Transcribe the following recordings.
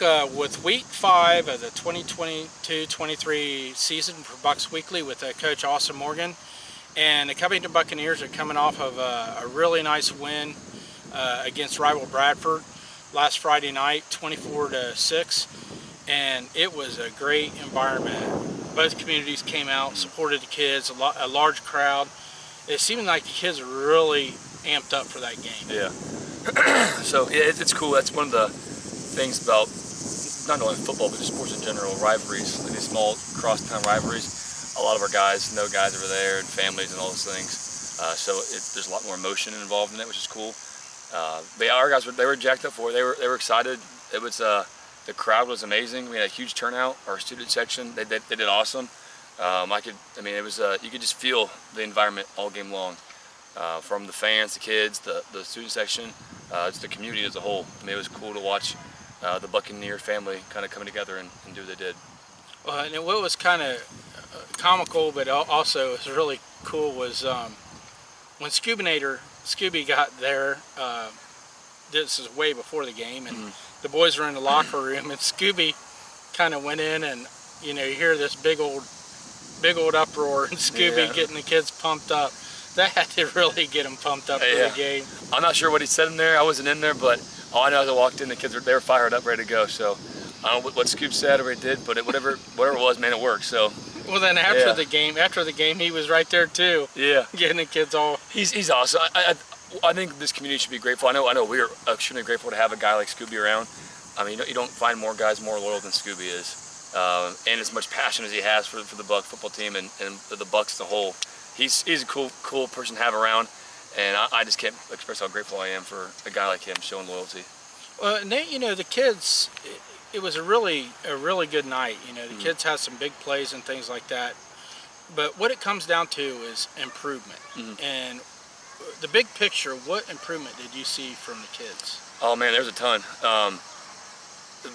back with week 5 of the 2022-23 season for BuccsWeekly with Coach Austin Morgan. And the Covington Buccaneers are coming off of a really nice win against rival Bradford last Friday night, 24-6. And it was a great environment. Both communities came out, supported the kids, a large crowd. It seemed like the kids were really amped up for that game. Yeah. So yeah, it's cool. That's one of the things about not only football but just sports in general, rivalries, like these small cross-town rivalries. A lot of our guys know guys over there and families and all those things. So there's a lot more emotion involved in it, which is cool. But yeah, our guys were jacked up for it. They were excited. It was the crowd was amazing. We had a huge turnout. Our student section, they did awesome. It was you could just feel the environment all game long. From the fans, the kids, the student section, just the community as a whole. I mean, it was cool to watch the Buccaneer family kind of come together and do what they did. And what was kind of comical, but also was really cool, was when Scooby got there. This is way before the game, and the boys were in the locker room, and Scooby kind of went in, and you hear this big old uproar, and Scooby getting the kids pumped up. That had to really get them pumped up for the game. I'm not sure what he said in there. I wasn't in there, but all I know is I walked in, the kids they were fired up, ready to go. So I don't know what Scoop said or what he did, but whatever it was, man, it worked. So. Well, then after the game, he was right there too. Yeah. Getting the kids all. He's awesome. I think this community should be grateful. I know we are extremely grateful to have a guy like Scooby around. I mean, you don't find more guys more loyal than Scooby is, and as much passion as he has for the Buck football team and the Bucks as a whole. He's a cool person to have around, and I just can't express how grateful I am for a guy like him showing loyalty. Well, and then, the kids, it was a really good night. The kids had some big plays and things like that. But what it comes down to is improvement. And the big picture, what improvement did you see from the kids? Oh man, there's a ton.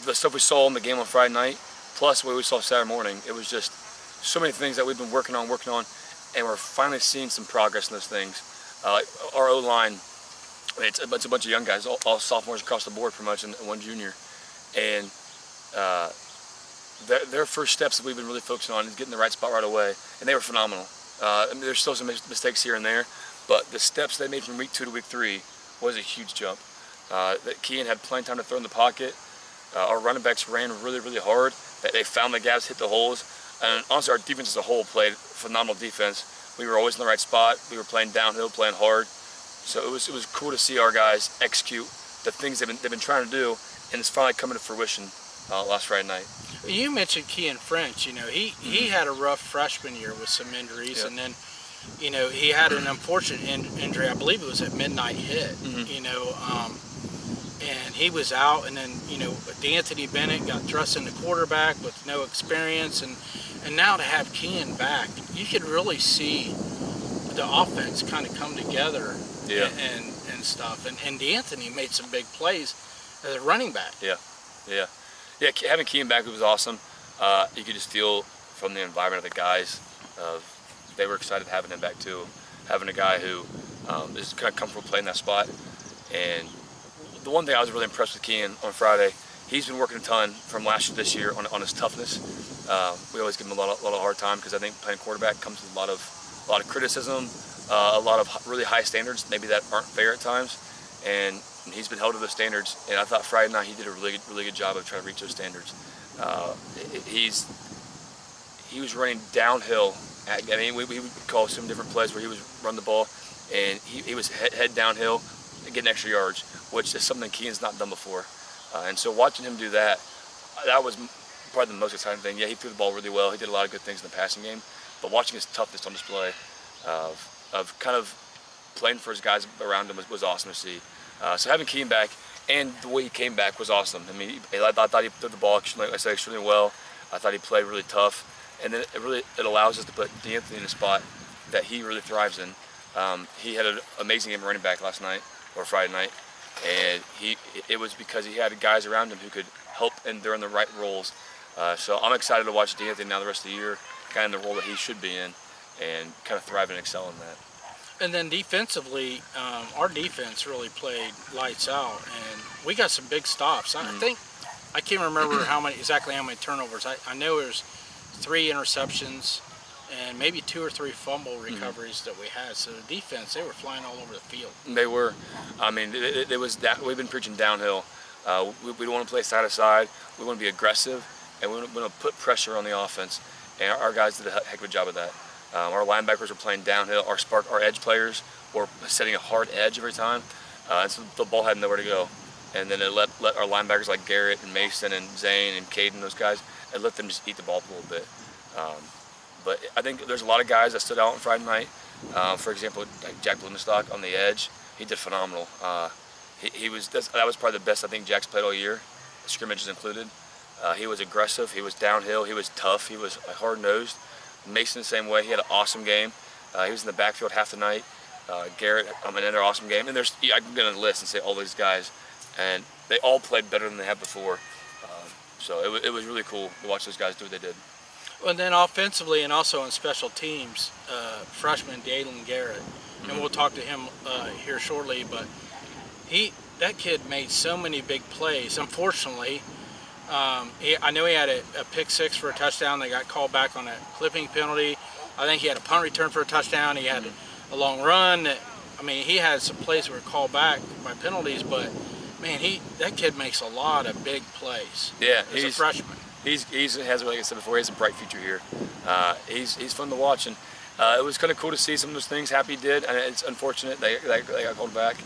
The stuff we saw in the game on Friday night, plus what we saw Saturday morning, it was just so many things that we've been working on, and we're finally seeing some progress in those things. Our O-line, it's a bunch of young guys, all sophomores across the board pretty much, and one junior. And their first steps that we've been really focusing on is getting the right spot right away, and they were phenomenal. There's still some mistakes here and there, but the steps they made from week 2 to week 3 was a huge jump. Kean had plenty of time to throw in the pocket. Our running backs ran really, really hard. They found the gaps, hit the holes. And honestly, our defense as a whole played phenomenal defense. We were always in the right spot. We were playing downhill, playing hard. So it was cool to see our guys execute the things they've been trying to do, and it's finally coming to fruition last Friday night. You mentioned Kean French. He had a rough freshman year with some injuries, and then he had an unfortunate injury. I believe it was a midnight hit. And he was out, and then D'Anthony Bennett got thrust into quarterback with no experience, and now to have Kean back, you could really see the offense kind of come together and stuff. And D'Anthony made some big plays as a running back. Yeah. Having Kean back was awesome. You could just feel from the environment of the guys, they were excited having him back too. Having a guy who is kind of comfortable playing that spot. And the one thing I was really impressed with Kean on Friday, he's been working a ton from last year to this year on his toughness. We always give him a lot of hard time because I think playing quarterback comes with a lot of criticism, a lot of really high standards, maybe that aren't fair at times. And he's been held to those standards. And I thought Friday night he did a really good job of trying to reach those standards. He was running downhill. We would call some different plays where he was running the ball, and he was head downhill, getting extra yards, which is something Kean's not done before. And so watching him do that was probably the most exciting thing. Yeah, he threw the ball really well. He did a lot of good things in the passing game, but watching his toughness on display of kind of playing for his guys around him was awesome to see. So having Kean back and the way he came back was awesome. I mean, I thought he threw the ball, like I said, extremely well. I thought he played really tough, and then it allows us to put D'Anthony in a spot that he really thrives in. He had an amazing game running back last night or Friday night, and it was because he had guys around him who could help, and they're in the right roles. So I'm excited to watch D'Anthony now the rest of the year, kind of in the role that he should be in, and kind of thrive and excel in that. And then defensively, our defense really played lights out, and we got some big stops. I I can't remember exactly how many turnovers. I know there's 3 interceptions and maybe 2 or 3 fumble recoveries that we had. So the defense, they were flying all over the field. They were. I mean, it was that we've been preaching downhill. We don't want to play side to side. We want to be aggressive, and we want to put pressure on the offense. And our guys did a heck of a job of that. Our linebackers were playing downhill. Our edge players were setting a hard edge every time, and so the ball had nowhere to go. And then it let our linebackers like Garrett and Mason and Zane and Caden, those guys, and let them just eat the ball a little bit. But I think there's a lot of guys that stood out on Friday night. For example, like Jack Blumenstock on the edge, he did phenomenal. That was probably the best I think Jack's played all year, scrimmages included. He was aggressive, he was downhill, he was tough, he was hard-nosed. Mason the same way, he had an awesome game. He was in the backfield half the night. Garrett, another awesome game. And I can go on the list and say all these guys, and they all played better than they have before. So it was really cool to watch those guys do what they did. Well, and then offensively and also on special teams, freshman Day'Lynn Garrett, and we'll talk to him here shortly, but that kid made so many big plays. Unfortunately, I know he had a pick 6 for a touchdown. They got called back on a clipping penalty. I think he had a punt return for a touchdown. He had a long run. I mean, he had some plays that were called back by penalties, but man, that kid makes a lot of big plays. Yeah, as a freshman. He has, like I said before, he has a bright future here. He's fun to watch, and it was kind of cool to see some of those things Happy did, and it's unfortunate they got called back.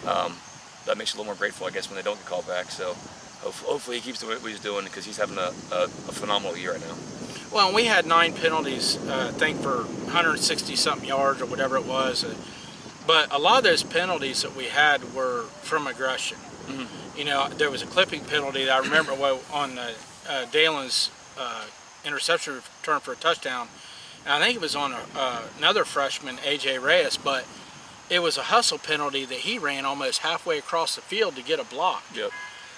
That makes you a little more grateful, I guess, when they don't get called back. So hopefully he keeps doing what he's doing, because he's having a phenomenal year right now. Well, we had 9 penalties, I think, for 160-something yards or whatever it was. But a lot of those penalties that we had were from aggression. You know, there was a clipping penalty that I remember on Day'Lynn's interception return for a touchdown. And I think it was on another freshman, A.J. Reyes, but it was a hustle penalty that he ran almost halfway across the field to get a block. Yep.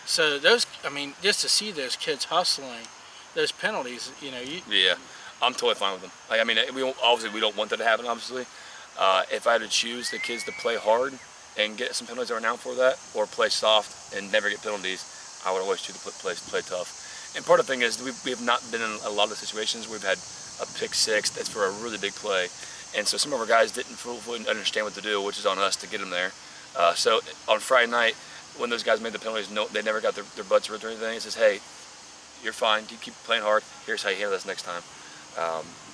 So just to see those kids hustling, those penalties, you know. Yeah, I'm totally fine with them. I mean, obviously we don't want that to happen, obviously. If I had to choose the kids to play hard and get some penalties every now for that, or play soft and never get penalties, I would always choose to play tough. And part of the thing is we have not been in a lot of the situations where we've had a pick 6 that's for a really big play. And so some of our guys didn't fully understand what to do, which is on us to get them there. So on Friday night, when those guys made the penalties, they never got their butts ripped or anything. It says, hey, you're fine, you keep playing hard, here's how you handle this next time.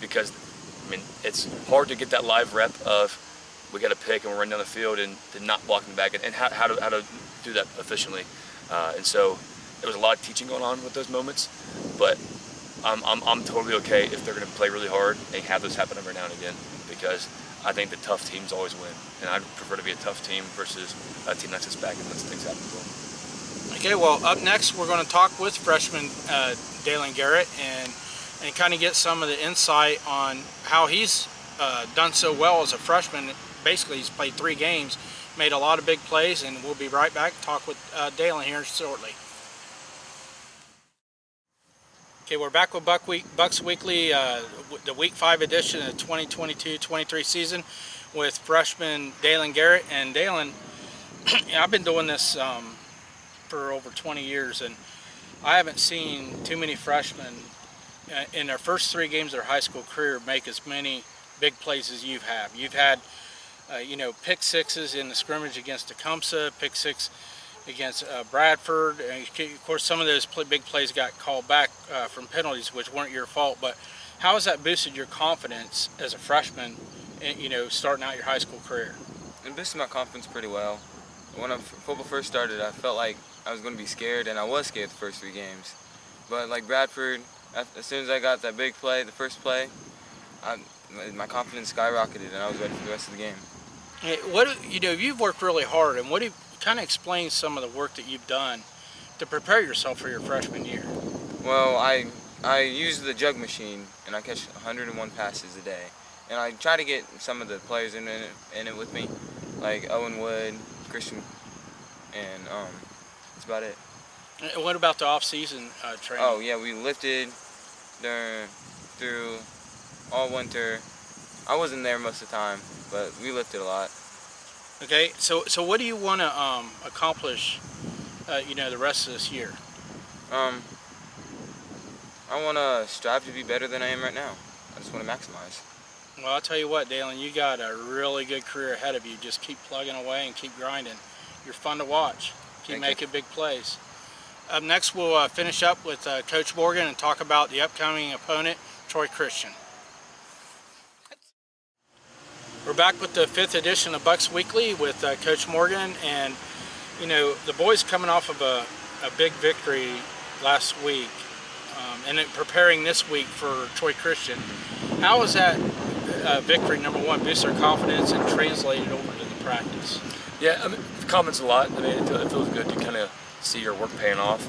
Because, I mean, it's hard to get that live rep of we got a pick and we're running down the field and not blocking back, and how to do that efficiently. And so there was a lot of teaching going on with those moments, but I'm totally okay if they're going to play really hard and have those happen every now and again, because I think the tough teams always win, and I'd prefer to be a tough team versus a team that sits back and lets things happen to them. Okay, well, up next we're going to talk with freshman Day'Lynn Garrett and kind of get some of the insight on how he's done so well as a freshman. Basically, he's played 3 games, made a lot of big plays, and we'll be right back to talk with Day'Lynn here shortly. Okay, we're back with Bucks Weekly, the Week 5 edition of the 2022-23 season with freshman Day'Lynn Garrett. And Day'Lynn, I've been doing this for over 20 years, and I haven't seen too many freshmen in their first 3 games of their high school career make as many big plays as you have. You've had, you know, pick 6s in the scrimmage against Tecumseh, pick 6 against Bradford, and of course some of those big plays got called back from penalties, which weren't your fault. But how has that boosted your confidence as a freshman, you know, starting out your high school career? It boosted my confidence pretty well. When football first started, I felt like I was going to be scared, and I was scared the first 3 games. But like Bradford, as soon as I got that big play, the first play, my confidence skyrocketed, and I was ready for the rest of the game. Hey, you know, you've worked really hard, and kind of explain some of the work that you've done to prepare yourself for your freshman year. Well, I use the jug machine, and I catch 101 passes a day, and I try to get some of the players in it with me, like Owen Wood, Christian, and that's about it. And what about the off-season training? Oh yeah, we lifted through all winter. I wasn't there most of the time, but we lifted a lot. Okay, so what do you want to accomplish, you know, the rest of this year? I want to strive to be better than I am right now. I just want to maximize. Well, I'll tell you what, Day'Lynn, you got a really good career ahead of you. Just keep plugging away and keep grinding. You're fun to watch. Keep making big plays. Up next, we'll finish up with Coach Morgan and talk about the upcoming opponent, Troy Christian. We're back with the 5th edition of Bucks Weekly with Coach Morgan, and you know, the boys coming off of a big victory last week, and then preparing this week for Troy Christian. How has that victory, number one, boost their confidence and translated over to the practice? Yeah, I mean, the confidence a lot. I mean, it feels good to kind of see your work paying off.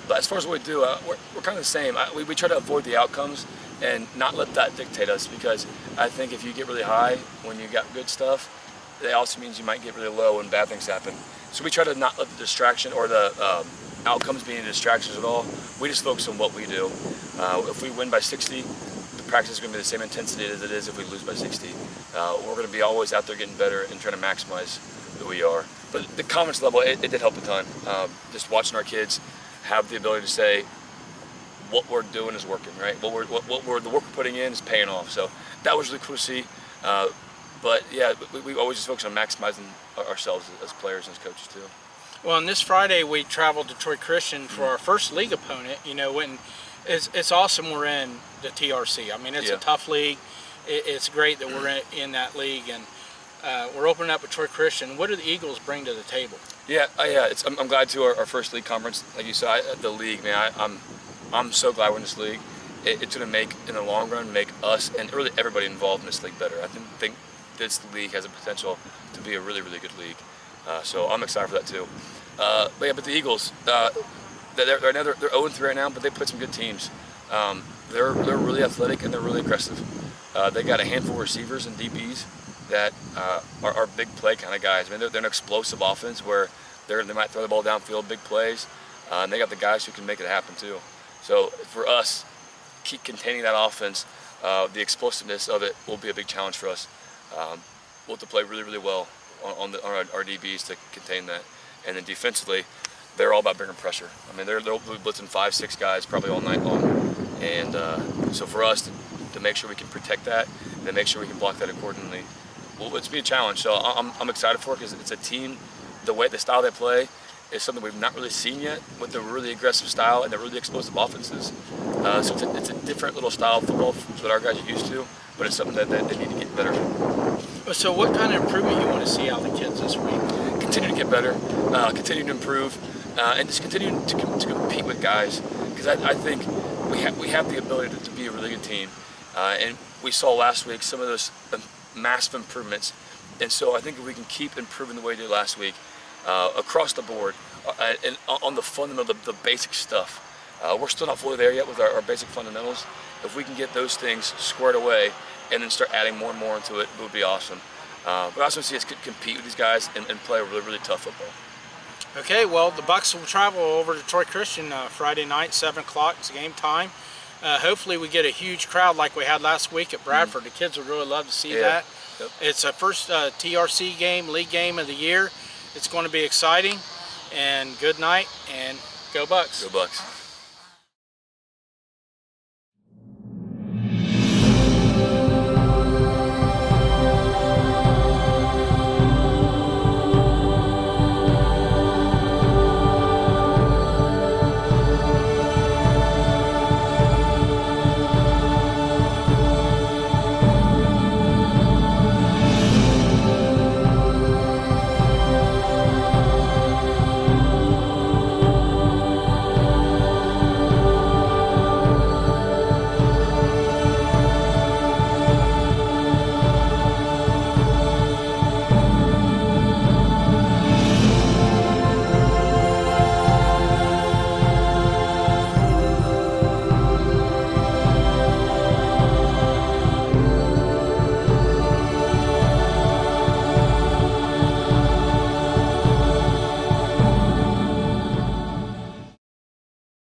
But as far as what we do, we're kind of the same. We try to avoid the outcomes and not let that dictate us, because I think if you get really high when you got good stuff, that also means you might get really low when bad things happen. So we try to not let the distraction or the outcomes be any distractions at all. We just focus on what we do. If we win by 60, the practice is going to be the same intensity as it is if we lose by 60. We're going to be always out there getting better and trying to maximize who we are. But the confidence level, it did help a ton. Just watching our kids have the ability to say, what we're doing is working, right? The work we're putting in is paying off. So that was really cool to see. But yeah, we always just focus on maximizing ourselves as players and as coaches too. Well, on this Friday we traveled to Troy Christian for our first league opponent. You know, when it's awesome we're in the TRC. I mean, it's a tough league. It's great that we're in that league, and we're opening up with Troy Christian. What do the Eagles bring to the table? Yeah, I'm glad to our first league conference. Like you said, the league, man, I'm so glad we're in this league. It's going to make, in the long run, make us and really everybody involved in this league better. I think this league has a potential to be a really, really good league. So I'm excited for that too. But the Eagles, they're 0-3 right now, but they played some good teams. They're really athletic and they're really aggressive. They got a handful of receivers and DBs that are big play kind of guys. I mean, they're an explosive offense where they might throw the ball downfield, big plays, and they got the guys who can make it happen too. So for us, keep containing that offense. The explosiveness of it will be a big challenge for us. We'll have to play really, really well on our DBs to contain that. And then defensively, they're all about bringing pressure. I mean, they'll be blitzing 5-6 guys probably all night long. And so for us to make sure we can protect that and then make sure we can block that accordingly, well, it's be a challenge. So I'm excited for it because it's a team. The style they play is something we've not really seen yet, with the really aggressive style and the really explosive offenses. So it's a different little style of football that our guys are used to, but it's something that they need to get better. So what kind of improvement you want to see out of the kids this week? Continue to get better, continue to improve, and just continue to compete with guys, because I think we have the ability to be a really good team, and we saw last week some of those massive improvements, and so I think if we can keep improving the way we did last week across the board, and on the fundamental, the basic stuff. We're still not fully there yet with our basic fundamentals. If we can get those things squared away and then start adding more and more into it, it would be awesome. But I also want to see us compete with these guys and play a really, really tough football. Okay, well, the Bucks will travel over to Troy Christian Friday night, 7 o'clock. It's game time. Hopefully we get a huge crowd like we had last week at Bradford. The kids would really love to see that. Yep. It's a first TRC game, league game of the year. It's going to be exciting. And good night, and go Bucks. Go Bucks.